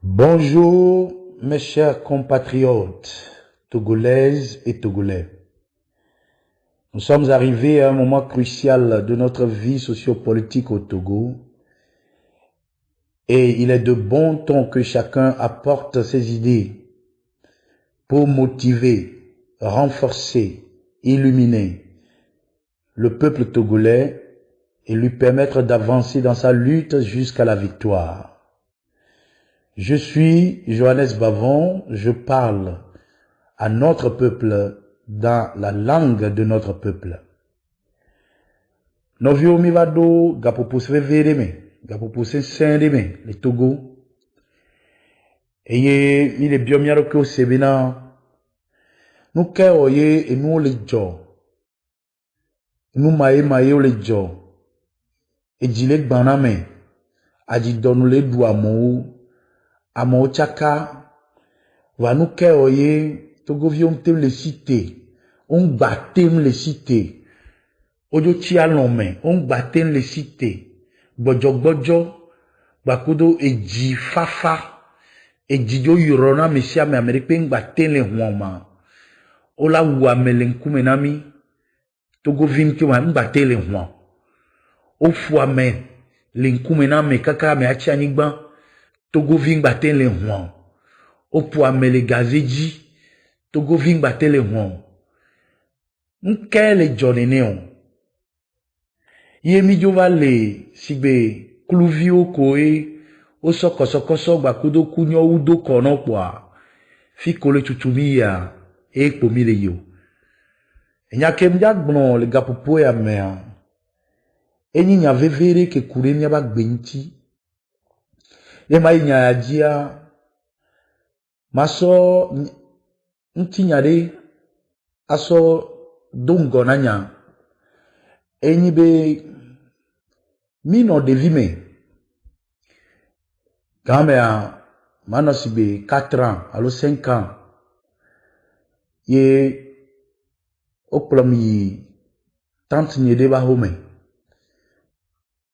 Bonjour mes chers compatriotes togolaises et togolais. Nous sommes arrivés à un moment crucial de notre vie sociopolitique au Togo et il est de bon ton que chacun apporte ses idées pour motiver, renforcer, illuminer le peuple togolais et lui permettre d'avancer dans sa lutte jusqu'à la victoire. Je suis Johannes Bavon, je parle à notre peuple dans la langue de notre peuple. Novio mi vado gapopus vevereme, gapopus sendeme, le Togo. Eye mi le biomiaro ke o sebina. Nou ke oye e nou le jo. Nou maye o le jo. E jilek baname. Aji donu le du amou. Amo chaka. Va nou ke oye. Togo viom tem le cité. On batem le cité. Ojo chia lome. On batem le cité. Bojo. Bakudo eji fafa. Ejijo yurona mesia me Amerikeng batem le huama. Ola wame le nkumenami. Togo vim ki wame batem le huama. Ofua me le nkumenami kaka me achi anigban. Togo vim batem le huama. Opua me le gazeji. Togo vim batem le huama. Nke le joneneon. Ye mi jova le sigbe kluvio koe. O soko bakudo kunyo udo kono kwa. Fi kole tutumi ya. E pomile yo. Enya kemja gbono le gapopo ya mea. Enyi nya vevere ke kure nya bak benti. Ema nya ya jia. Maso nti nyare. Aso dongo na nya. Enyi be mino devime. Gamea mano sibe 4 ans, alo 5 ans. Ye oplomi tante nye de ba home.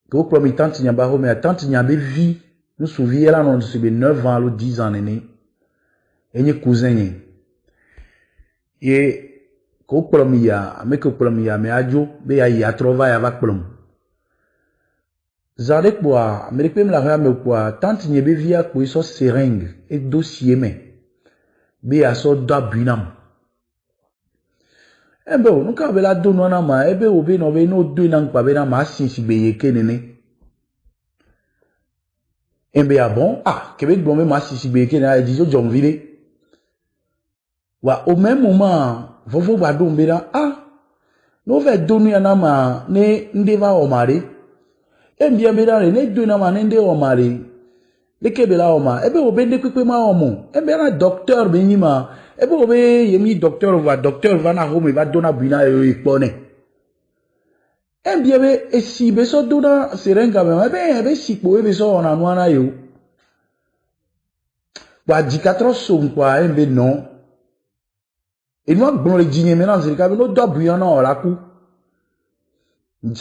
Ko oplomi tante nya ba home, tante nya be vi, nous souviens là non sibe 9 ans alo 10 ans nene. Enye cousin nye. Ye ko oplomi ya, ame ko oplomi ya me ajo be ya trova ya va plom. Zadek boa, Amerikpe me la rame boa, tante nye be via ko iso seringue et dossier me. Be a so da binam. Ebe o, nou ka be la do nou anama, ebe o be no be no do nan kwa be na ma sinsi be yeke nene. Ebe a bon, Québec bon me ma sinsi be yeke nene, a di yo jom vile. Wa, au même moment, vovo ba do mbe la, no ve do nou anama, ne ndeva omare. Bien bedare ne do na manende o mari le kebela o ma ebe obende kwekwe ma o mo ebe na docteur be nyima ebe obe yemi docteur va na home va dona bina e pone bien be esi be so dona serenga me ebe sipo ebe so ona no na yo wa 14 so kwa ebe non e no gbon le jinye me na zirika be no do buya na o la ku si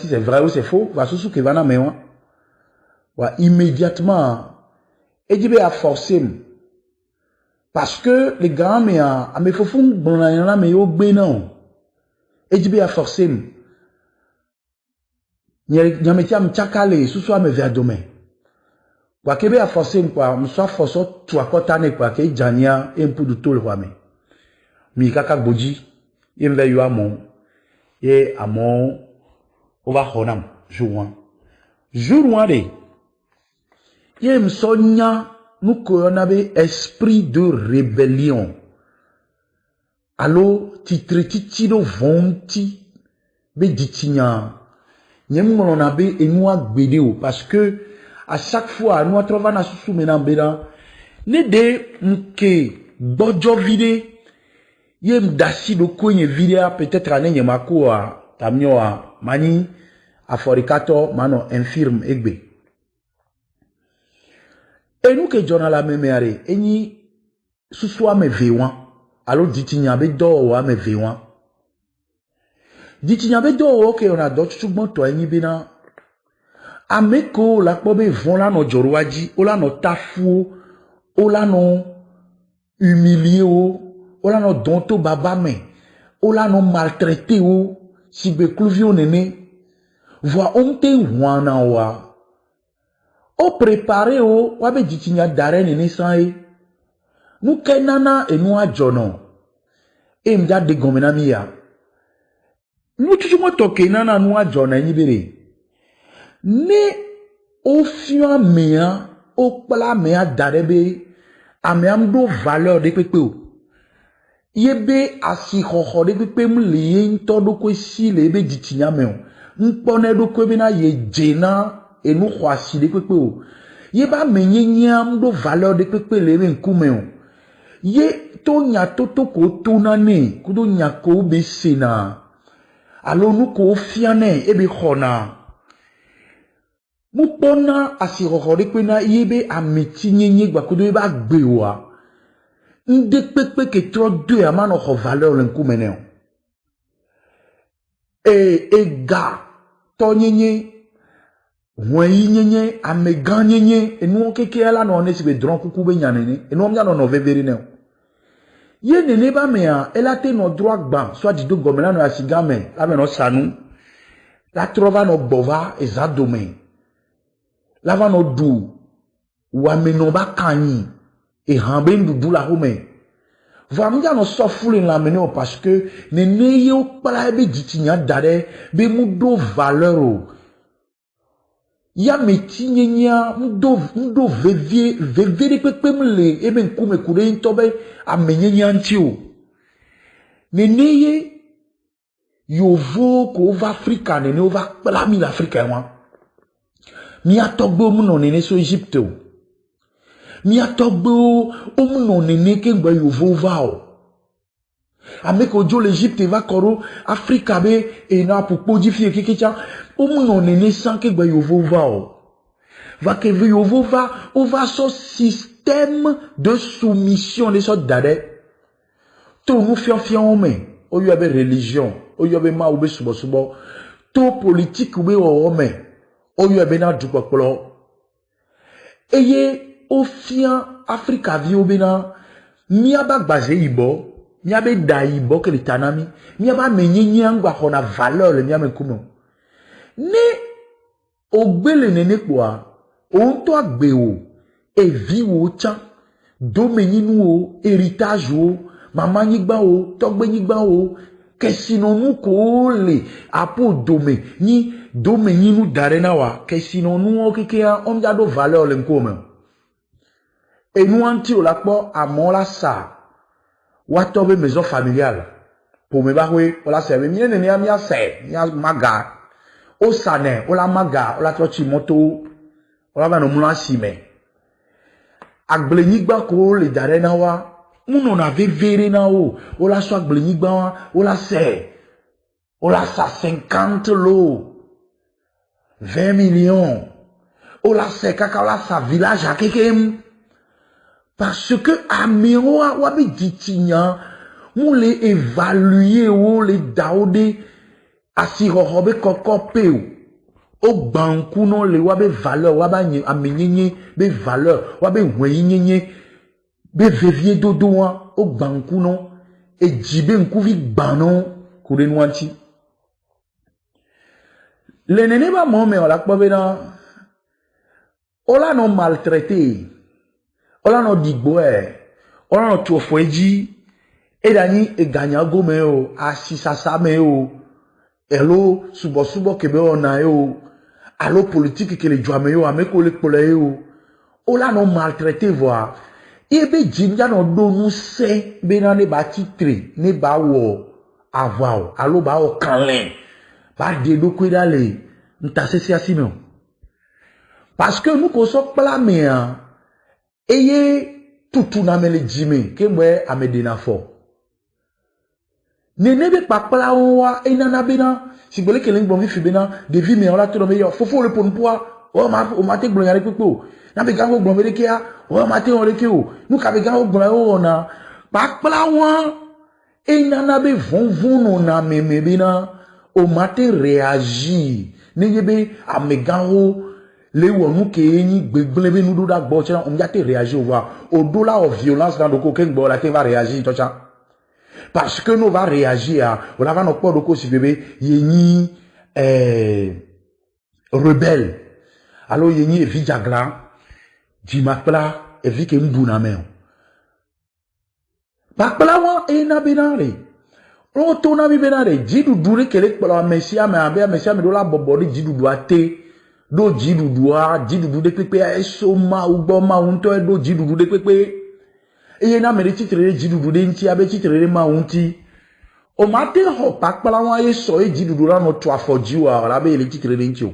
c'est vrai ou c'est faux, va sous que va na mewa. Wa immédiatement, Edjibe a forcé. Parce que les grands mea, a me fofun bon na me yo gbe non. Edjibe a forcé. Nyameti am chakale, sous soit me vers demain. Wa kebe a forcé quoi, me soit forcé tu akota ne quoi ke jania et pour de tout le roi me. Mi kaka boji, yemve yo amon. Et amon on va honam jouan de yem sonya nous koyonabe esprit de rébellion allo titre no vonti be ditinya nyem mononabe enua gbedeo parce que à chaque fois nous trova na susu menambera ne de mke bojo vide yem dasi do konye vide peut-être anenye makoa tamnyoa mani aforikato mano infirme egbe. Et nous que jona la memeare eni suswa me vewan alo ditinya be do wa me vewan ditinya be do o ke on a dot sugbon to eni bina ameko la po be von la no jorwaji o la no tafu o la no humilié o la no donto baba me o la no maltraité o si be kluvio nene voa omte wana wa o préparé o wa be jitinya dare nene sai nu kenana enu ajono e mja de gomena miya nu tutumo toke nana nu ajona nyibere ne o fia mea o pla mea darebe ameam do valeur de pepe o yebe asi xoxo de pepe mlie nto do ko si le be jitinya me o mpone do ko be na ye jena enu khwasi de pepe o yeba menyenyam do valeur de pepe le be nkume o ye to nya toto ko to na ne ku do nya ko be sina alo nu ko fiane e be khona mupona asirokore kwena yebe ameti nyenye gba kudo yeba gbewa nde pepe ke tro de amano ko valeur len kumene ga to nyenye wei nyenye amegan nyenye enu keke ala no ne sibe dron kuku be nyanene enu omya no veveri ne ye nene ba mea elate no droit gba soit dido gomela no asigame la me no sanu la trova no bova ezadome lava no du wa meno ba kanyi e hambe ndudu la home va mja no sofuli la meno parce que ne ne yo pala be jitinya dare be mudo valeur o ya metinyenya mudo vevie pepe mle e be nkume kure ntobe amenyenya nti o ne ne ye yovo ko va Africa ne ne va pala mi l'Afrique wa mi atogbo mu no nene so Egypte o mi atogbo o mu no nene ke gba yovo va o ameko jo l'Egypte va koro Africa be e na pupo ji fie kekecha o mu no nene san ke gba yovo va o va ke yovo va o va so système de soumission de so dade to mu fian o me o yo be religion o yo be ma o be subo to politique be o me o yo be na dupopolo eye o fian Africa vi o be na mi aba gbaze ibo mi abe da ibo ke tanami mi aba menyenye ngba ko na valeur le mi ame kumo ne ogbele nene kwa o to agbe o e vi o chan do menyinu o héritage o mama nyigba o togbe nyigba o kesinonu ko le apo dome ni dome nyinu darena wa kesinonu o kekea omja do valeur le nkome enu anti o la po amola sa wa tobe maison familiale pour me bahwe o la serve mi ne ya mi ase ya maga o sane o la maga o la tochi moto o la no mula sime agble nyigba ko le darena wa muno na vevere na o la so agble nyigba wa o la se o la sa 50 lots 20 millions o la se kaka o la sa village a kekem parce que amiro wa be ditinya mu le évaluer o le daode asiro hobe kokope o banku no le wa be valeur wa ba amenyenye be valeur wa be wenyenye be vevie dodo wa o banku no e jibe nkuvi gbano kure nwanti le nene ba mo me o la kpo be na o la no maltraité o la no digbo o la no tuofoeji e dani e ganya gome o asisasa me o elo subo kebe ona o alo politique que le joame yo ameko le pole yo o la no maltraité voir e be jinja no do nu se be na ne ba titre ne ba wo avao alo ba o kanlen ba de do kwida le ntasesi asime parce que nous ko so pla me a eye tutu na me le jime ke mwe amedena fo ne be papala wa enana bena si gbele kelen gbon fi bena de vi me ola to me yo fofo le pon poa o ma te gbon yare pepo na be gango gbon be ke a o ma te on le ke o nu ka be gango gbon o na papala wa enana be von no na me bena o ma te réagir ne yebe amegango les wonu ke ni gbegbele nous do da gbo tcha on ya te réagir au dollar of violence dans doko ken gbo la te va réagir tcha parce que nous va réagir on va no po doko si bébé yeni rebelle alors yeni e vijagla di makla e vi ke mbuna me bakla wa e na benare o to na bi benare jidu dure kele kpala mesia me abe mesia me do la bobori jidu do ate do jidudu de pepe eso ma ugbo ma unto do jidudu de pepe eye na mere titre jidudu de nti abe titre ma unti o ma te ho pakpala wa eso e jidudu la no to afoji wa la be le titre de nti o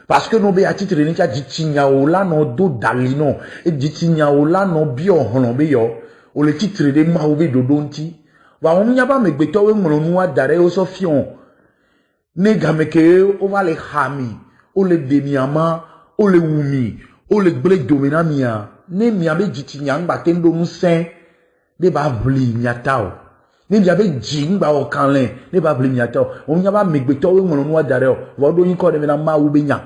parce que no be a titre de nti a jitinya o la no do dalino e jitinya o la no bi ohon be yo o le titre de ma o be do nti wa on nya ba megbeto we nwo nu adare o so fion ne gameke o va le hami o le demiama o le wumi o le gble domina mia ne mia be jitinya ngba tendo nsen de ba bli nyatao ne mia be jingba o kanle ne ba bli nyatao o nya ba megbeto we nwo nu adare o wo do yin ko de na ma wo be nya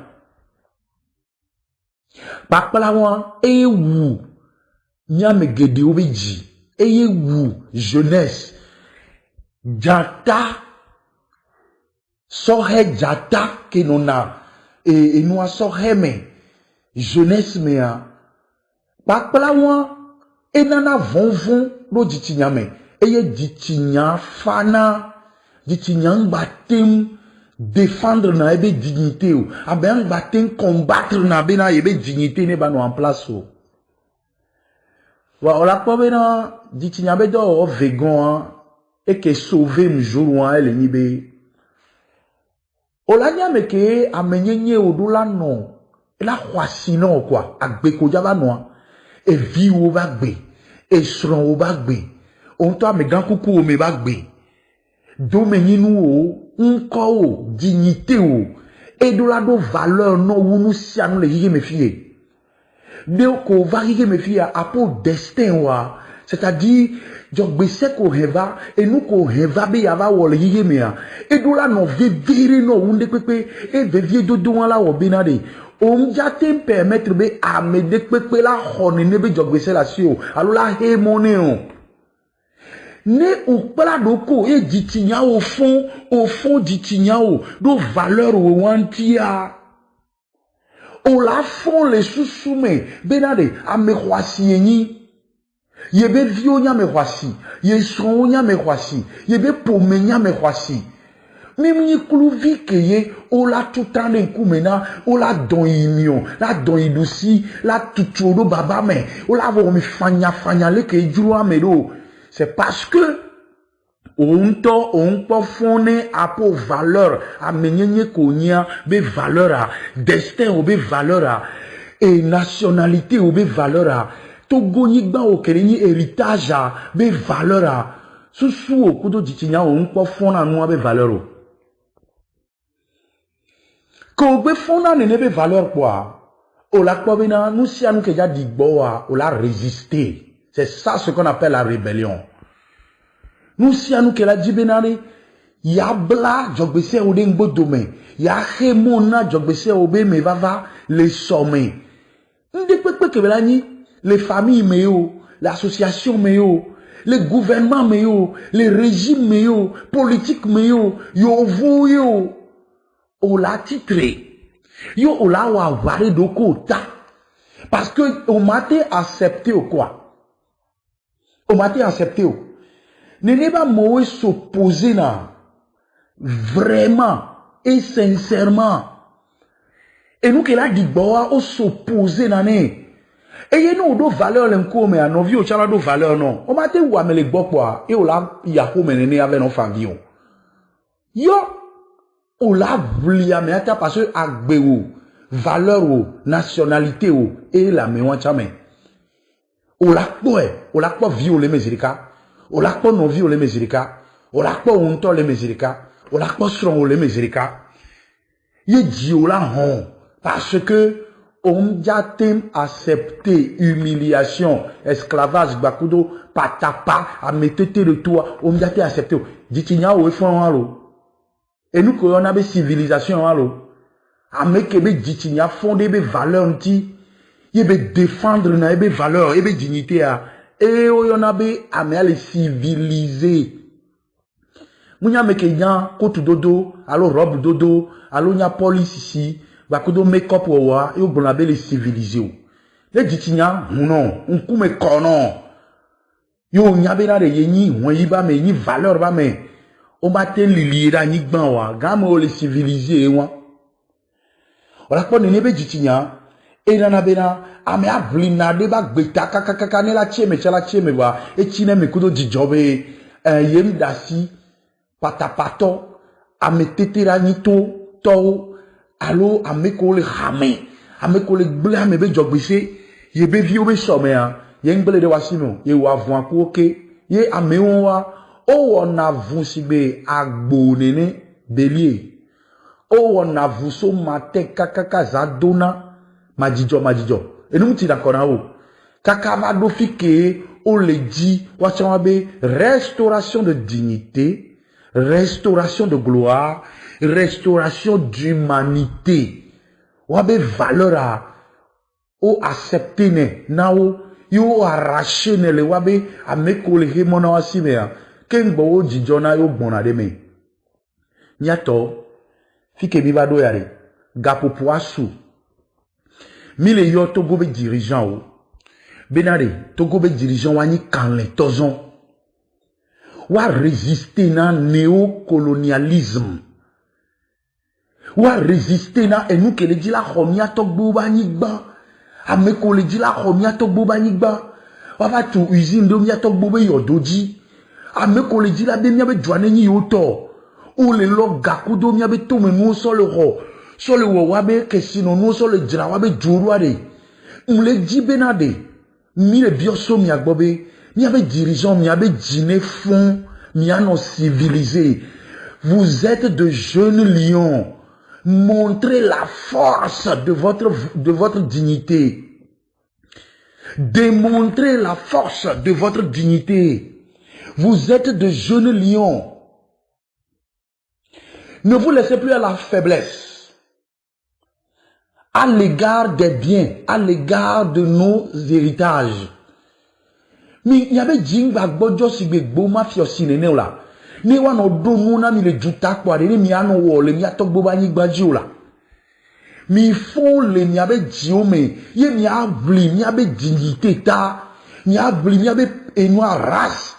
pakpala won e wu nya megede o be ji e wu jeunesse jata sohe jata ke nona et nous a sorheme jeunesse mea pakpala wa enana vonvon do jitinya me eye jitinya fana jitinya ngbatem défendre na ebe dignité ou abe ngbatem combattre na be na ebe dignité ne ba no en place o wa ola ko be na jitinya be do o vegan et que sauver un jour wa ele ni be Olanya meke amenyenye odula no la kwasi no kwa agbeko jaba no e vi o ba gbe e sron o ba gbe on to amegan kuku o me ba gbe do menyinu o nko o dignité o e do la do valeur no wunu sianu le yige me fie de ko va yige me fie apo destin wa c'est-à-dire jogbese ko heva et nous ko heva be yava wole yige mea et do la no vivre no wunde pepe et vivre do do la wo binade on ja te permettre be a me de pepe la hone ne be jogbese la si o alo la he money o ne o pala do ko e jitinya au fond jitinya o do valeur o wantia o la fond les sous-soume benade a me kwasi yin yebe vio nya me kwasi ye son nya me kwasi yebe pome nya me kwasi mimi kulu vi keye o la tutane nkumena o la don imion la don idusi la tutuodo baba me o la vo mi fanya le ke juru amedo c'est parce que on peut fondre à pour valeur à menyenye konya be valeur à destin ou be valeur à et nationalité ou be valeur à Togo yigba o kerenyi héritage a be valeur a susu o kudo jitinya o npo fona nu be valeur o ko be fona ne be valeur quoi o la ko bina nu si anu ke ja digbo a o la résister c'est ça ce qu'on appelle la rébellion nu si anu ke la jibenari ya bla jogbese o de ngbo domain ya khemona jogbese o be me vava les sommets ndi pepe ke bela ni les familles méo, l'association méo, les gouvernements méo, les régimes méo, politiques méo, yo vous yo, o la titré, yo o la wa vare doko ta, parce que on m'a été accepté ou quoi, on m'a été accepté ou, ne pas moi s'opposer là, vraiment et sincèrement, et nous qui l'a dit boa on s'opposer là né. Et y a nous do valeur l'enco mais à nos vies au chala do valeur non. On m'a dit ou amele gbokwa et o la yako menene avec nos familles. Yo o la vlia mais ata parce que agbe ou valeur ou nationalité ou et la me wan chame. O la po violer mesirika. O la po non violer mesirika. O la po unto le mesirika. O la po strong le mesirika. Ye di o la hon parce que on a accepté humiliation, esclavage, bakudo, patapa, à mettre le toit, on a accepté. Dites-il y a où est-ce qu'on a. Et nous, on a des civilisations, Ameke be ditinya fondé be valeur nti. Yebe défendre na yebe valeur, yebe dignité a. Et oyonabe ame ale civiliser. Mounya meke nya kotu dodo, alo robe dodo, alo nya police ici, bakudo make-up wawa, yo bonabe le civiliser. Le ditinya, non, unkume kono. Yo nyabe na de yenyi, mwenyi ba me, yenyi valeur ba me. O bate liliera ni gban wa, game o le civiliser wa. Wala kwa nene be ditinya, e nana bena, ame a blina de ba gbeta kakakaka ne la cheme ba, e chine me kudo dijobe, yem dasi, patapato, ame tetera nito, to, alo ame ko le hame, ame ko le ble ame be jogbise, ye be vi o be some ya, ye ngbele de wasimo, ye wa vwan ku oke, ye ame wa, o wana vun sigbe agbo nene, belie, o wana vun so mate kakaka zadona, majijo. Et nous t'y d'accord en haut. Kakavado fike, on le dit, wachawabe, restauration de dignité, restauration de gloire, restauration d'humanité. Wabe valeur a, o accepté ne, na o, yo arraché ne le wabe, a meko le hemona wasimea, ken bo o jijona yo bonade me. Nyato, fike bibado yare, gapo poasu, mille yo Togo be dirigeant o. Benare, Togo be dirigeant wani kanle tozon. Wa résister na néocolonialisme. Wa résister na enu ke le di la khomia Togbo ba nyigba. Ame ko le di la khomia Togbo ba nyigba. Wa va tu usine do mia Togbo be yodoji. Ame ko le di la be mia be dwane ni yoto. Ou le lo gaku do mia be to me no so le ro. So le wabe ke sino no so le dra wabe djourouade. Le di benade. Mi le bioso mi agbobe. Mi abe dirigeant, mi abe dîner fond. Mi anon civilisé. Vous êtes de jeunes lions. Montrez la force de votre dignité. Démontrez la force de votre dignité. Vous êtes de jeunes lions. Ne vous laissez plus à la faiblesse. À l'égard des biens, à l'égard de nos héritages. Mais il y avait Jingba Bodjo Sigbe Mafia Sinene là. Ni wano do muna mi le juta kwa de mi ano wo le mi atok boba ni gbaji là. Mi font le mi abe jiome, ye mi abli mi abe dignité ta, mi abli mi abe noire race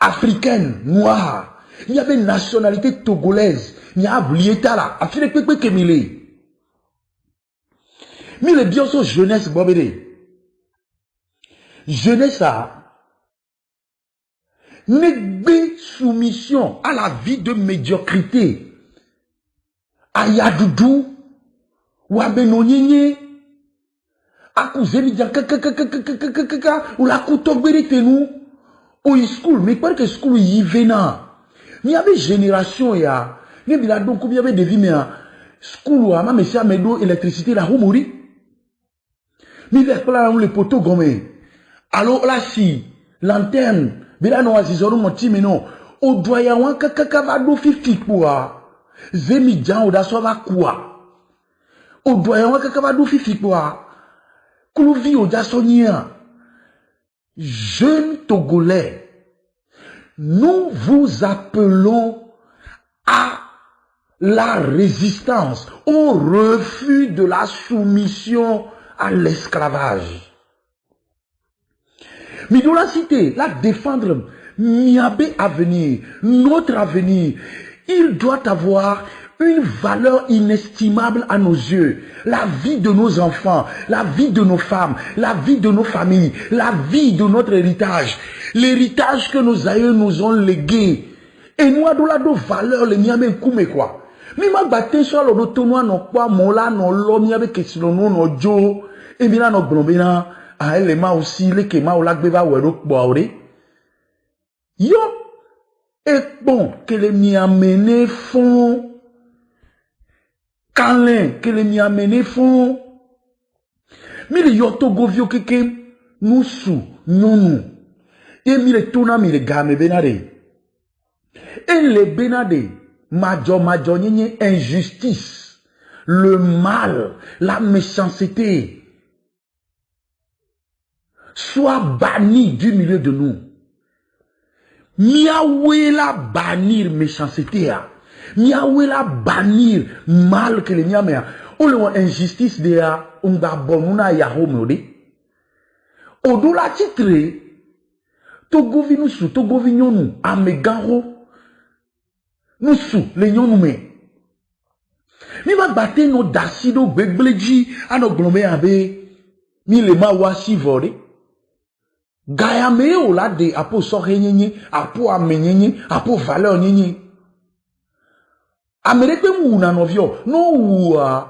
africaine noire. Il y avait nationalité togolaise, mi abli ta là, afile pepe kemile. Mais le bioso jeunesse bobede. Jeunesse a négbe soumission à la vie de médiocrité. Ayadoudou, wabenonyenye, akuzemi dian kaka, ou la koutokbere tenou, ou school, mais pas que school y vena. Il y avait génération ya, il y avait donc il y avait des vies mais school ou ama monsieur amedo électricité la humori. Mi vers là où les poteaux gommés. Alors là si lanterne, bila no azizoro moti meno, o doya wan kaka va do fifi kwa. Zemi jan o da so va kwa. O doya wan kaka va do fifi kwa. Kuluvi o da sonia. Jeunes Togolais, nous vous appelons à la résistance, au refus de la soumission à l'esclavage. Mais dans la cité, la défendre, Miabe avenir, notre avenir, il doit avoir une valeur inestimable à nos yeux. La vie de nos enfants, la vie de nos femmes, la vie de nos familles, la vie de notre héritage, l'héritage que nos aïeux nous ont légué. Et nous avons la valeur, les miabe koume quoi. Mais ma batte sur le tournoi non quoi, mola non l'homme avec question non jo, et bien non blombina, à elle les ma aussi, les kema ou la gbeva ou erok boaure. Yo, et bon, que les m'y amener font, câlin, que les m'y amener font, mais les yoto govio keke, nous sous, non, et mi les tourna mi les game benade. Et les benade, major, nye injustice. le mal, la méchanceté soit banni du milieu de nous. Miaoué la bannir méchanceté. Miaoué la bannir mal que les miamé. Ou le injustice de ya, on va bonuna yaho mode. Odo la titre, togo vi nous sous, togo vi nous, amegaro, nous sous, les nous mais. Mi va battre nos dacido begleji, à nos glomé abe, mi le ma wasi vore. Gaya me o la de apo sore nyenye, apo amenyenye, apo valeur nyenye. Amerike mu na novio, no ua.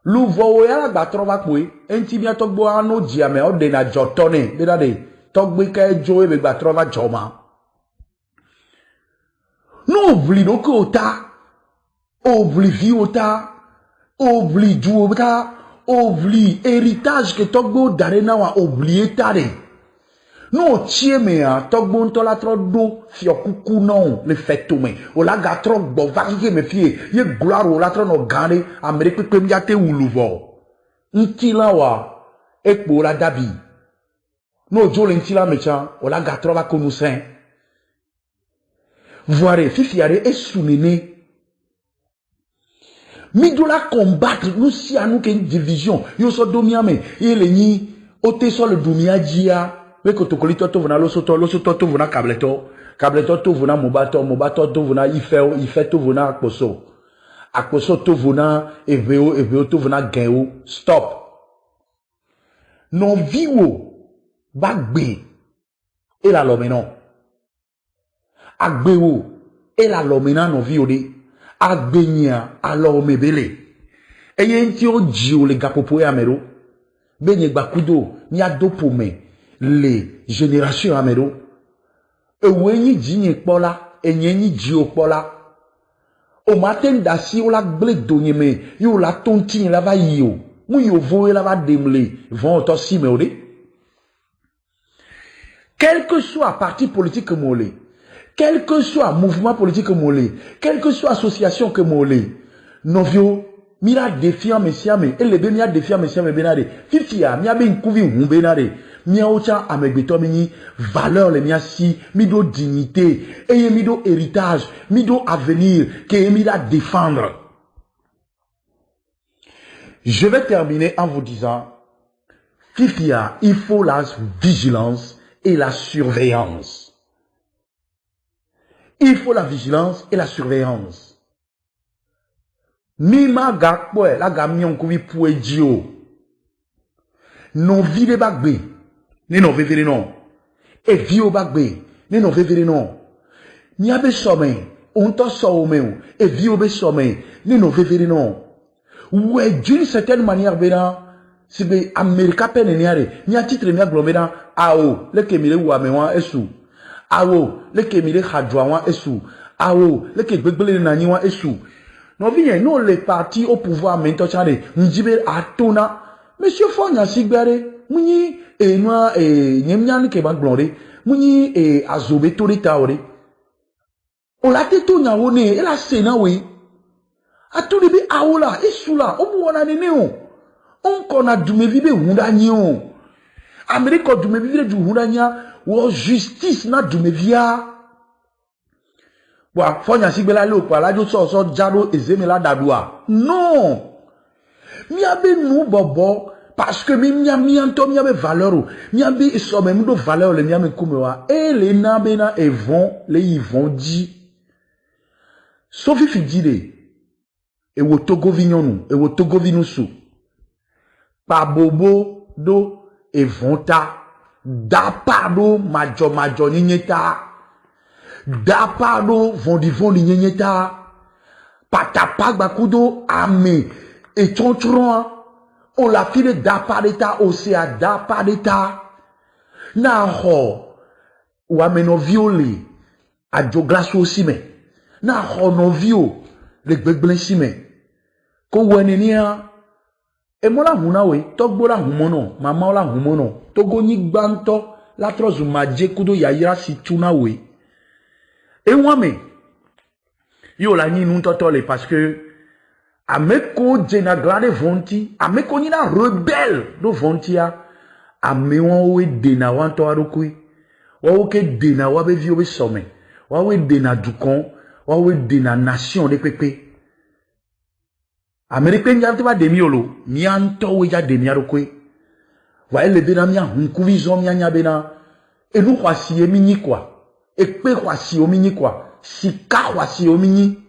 Lu vo ya la batrova kwe, enti bia togbo ano diame o de na jotone, de de togbo ka joe be batrova joma. No oubli do ko ta, oubli vi ota, oubli du ota, oubli héritage que togbo dare na wa oublier tare. No tie me a togbo ntola tro do fiokuku non le fetome o la ga tro gbo varie me fie ye gloire o la tro no gane Amerique pe miate uluvo ntila wa ekpo la dabi no jole ntila mecha o la ga tro va konusen voire fifiare esunene mi do la combattre nous si à nous qu'une division yo so domiame ele ni o te so le domia dia. We kotokolito to vona losoto to vona kableto to vona mobato to vona ife to vona akposo to vona eveo to vona genwo. Stop. Non viwo bagbe et la lomena agbewo et la lomena non viwo de agbenya alors mebele eye nti o jio le gapopo ya mero benye gbakudo ni adopome les générations améro ewenyi jinye pola enyenyi jio pola o matin dasi o la ble donyeme yo la tonti la va yo mu yo voe la va demle vont aussi meode quel que soit parti politique molé quel que soit mouvement politique molé quel que soit association que molé novio mira défiant messiame et le be mia défiant messiame benade fifia mia be nkuvi humbenade mia ocha amegbeto mini valeur le mia si mido dignité et mido héritage mido avenir que mira défendre. Je vais terminer en vous disant fifia il faut la vigilance et la surveillance. Il faut la vigilance et la surveillance. Mima gakwe la gamion kuvi puedio. Non vide bagbe. Ne non vevere non. E vio bagbe. Ne non vevere non. Ni abe some. On to so meu. E vio be some. Ne non vevere non. Ouais, d'une certaine manière, bena. Si be Amerika pene niare. Ni a titre mi aglomena. Ao. Le kemile wamewa esu. Ao. Le kemile hadwawa esu. Ao. Le kegbele naniwa esu. Non vient non les partis au pouvoir maintenant chane njibe atona monsieur Fonya Sigbere muni e noa e nyemnyani ke banglore muni e azobe torita ore o la teto nya woni e la sena we atuni bi aola esula o mu wona nene o on kona dumevi be hunda nyi o America dumevi be du hunda nya wo justice na dumevia. Fonya Sigbela le kwa la jo so jaro ezemela dadua. Non. Mi abe nou bobo parce que mi anto mi abe valeur. Mi abe so me do valeur le mi ame kumewa. Et les nabena et vont les ils vont di. Sofi fidide. E wo togo vignonu, e wo togo vinusu. Pa bobo do e vonta. Da pado majo ninyeta. Dapado vondi nyenyeta patapagba kudo ame et tontron on la file dapadeta osea dapadeta na ho ou ameno violé a joglaso sime na ho no vio le gbegble sime ko wenenia e mola hunawe togbola humono mama la humono togo ni gbanto la trozu maje kudo yayira si tunawe. Et moi-même, yo la ni nous totole parce que Ameko jena glade vonti, ameko nina rebelle do vontia, amewa we dena wanto arukui, wawe dena wabe vi obe some, wawe dena dukon, wawe dena nation de pepe. Américain nyante ba demiolo, nyanto we ya demi arukui. Wae le bena mia hunkuvizon mia nya bena, e nou kwa si emini kwa, e pe kwa si omini kwa, si ka kwa si omini,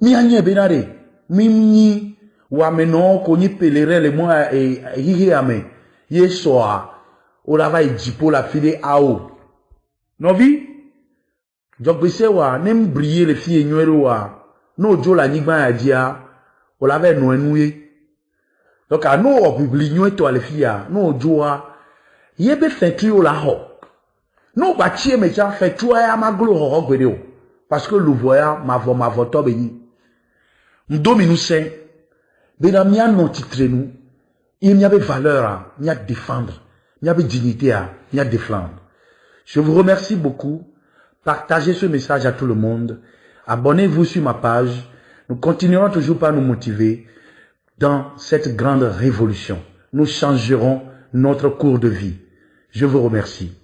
mia nye benare, mimi wameno konyi pelere le moi hihi ame yesoa o lava ejipo la file ao novi jogbese wa nem briller le fie nywero wa no jo la nigba ya dia o lava no enuye donc a no obibli nwe to le fia no jo wa yebe fetu o la ho no ba tie me ja fetu ya maglo ho gbede o parce que le voya ma voto beni M'domi nous sait, ben mia non titre nous, il n'y avait valeur, il y a défendre, il y avait dignité, il y a défendre. Je vous remercie beaucoup. Partagez ce message à tout le monde. Abonnez-vous sur ma page. Nous continuerons toujours par nous motiver dans cette grande révolution. Nous changerons notre cours de vie. Je vous remercie.